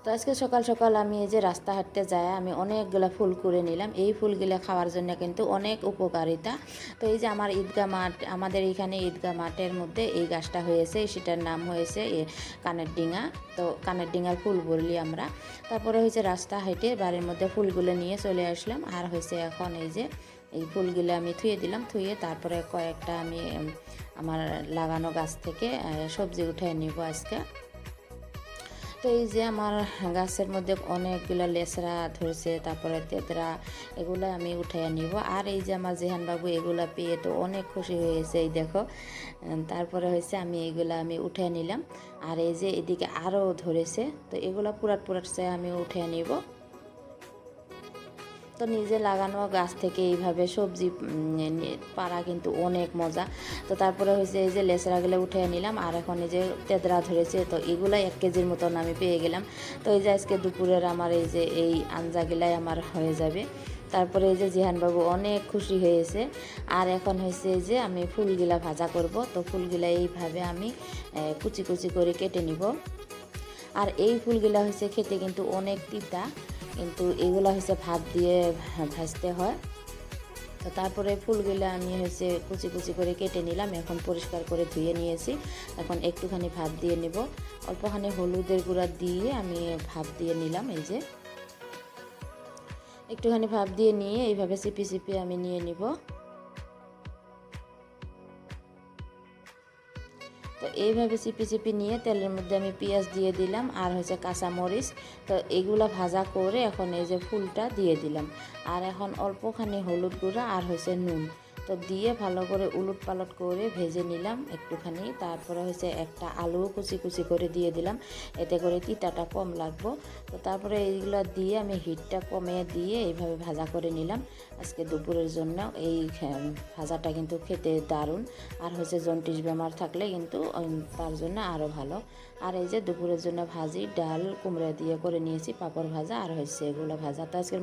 তো আজকে সকাল সকাল আমি এই যে রাস্তা হাঁটতে যাই আমি অনেকগুলা ফুল করে নিলাম। এই ফুলগুলা খাওয়ার জন্য কিন্তু অনেক উপকারিতা। তো এই যে আমার ঈদগাহ মাঠ, আমাদের এখানে ঈদগাহ মাঠের মধ্যে এই গাছটা হয়েছে, সেটার নাম হয়েছে কানের ডিঙা। তো কানের ডিঙার ফুল বললি আমরা। তারপরে হয়েছে রাস্তা হেঁটে বাড়ির মধ্যে ফুলগুলো নিয়ে চলে আসলাম। আর হয়েছে এখন এই যে এই ফুলগুলো আমি থুয়ে দিলাম, থুয়ে তারপরে কয়েকটা আমি আমার লাগানো গাছ থেকে সবজি উঠে নিব আজকে। তো এই যে আমার গাছের মধ্যে অনেকগুলো লেসরা ধরছে, তারপরে তেতরা, এগুলো আমি উঠাইয়া নিব। আর এই যে আমার জেহান বাবু এগুলা পেয়ে তো অনেক খুশি হয়েছে, এই দেখো। তারপরে হয়েছে আমি এগুলা আমি উঠে নিলাম। আর এই যে এদিকে আরও ধরেছে, তো এগুলো পুরাট চাই আমি উঠে নিব। তো নিজে লাগানো গাছ থেকে এইভাবে সবজি পাড়া কিন্তু অনেক মজা। তো তারপরে হয়েছে এই যে লেচড়াগুলো উঠে নিলাম। আর এখন এই যে তেতরা ধরেছে, তো এগুলাই 1 কেজির মতন আমি পেয়ে গেলাম। তো এই যে আজকে দুপুরের আমার এই যে এই আঞ্জাগুলাই আমার হয়ে যাবে। তারপরে এই যে জিহানবাবু অনেক খুশি হয়েছে। আর এখন হয়েছে যে আমি ফুলগুলা ভাজা করব। তো ফুলগুলা এইভাবে আমি কুচি কুচি করে কেটে নিব। আর এই ফুলগুলা হচ্ছে খেতে কিন্তু অনেক তিতা, কিন্তু এগুলো হচ্ছে ভাত দিয়ে ভাজতে হয়। তো তারপরে ফুলগুলো আমি হচ্ছে কুচি কুচি করে কেটে নিলাম, এখন পরিষ্কার করে ধুয়ে নিয়েছি। এখন একটুখানি ভাত দিয়ে নিব, অল্পখানি হলুদের গুঁড়া দিয়ে আমি ভাত দিয়ে নিলাম। এই যে একটুখানি ভাত দিয়ে নিয়ে এইভাবে চিপি চিপি আমি নিয়ে নিব। তো এইভাবে চিপি চিপি নিয়ে তেলের মধ্যে আমি পেঁয়াজ দিয়ে দিলাম, আর হচ্ছে কাঁচামরিচ। তো এগুলো ভাজা করে এখন এই যে ফুলটা দিয়ে দিলাম। আর এখন অল্পখানি হলুদ গুঁড়া আর হচ্ছে নুন তো দিয়ে ভালো করে উলট পালট করে ভেজে নিলাম একটুখানি। তারপরে হচ্ছে একটা আলু কুচি কুচি করে দিয়ে দিলাম, এতে করে তিতাটা কম লাগবো। তো তারপরে এইগুলো দিয়ে আমি হিটটা কমিয়ে দিয়ে এইভাবে ভাজা করে নিলাম। আজকে দুপুরের জন্য এই ভাজাটা কিন্তু খেতে দারুণ। আর হচ্ছে জন্ডিস বেমার থাকলে কিন্তু তার জন্য আরও ভালো। আর এই যে দুপুরের জন্য ভাজি, ডাল, কুমড়া দিয়ে করে নিয়েছি, পাঁপড় ভাজা আর হচ্ছে এগুলো ভাজা। তো আজকের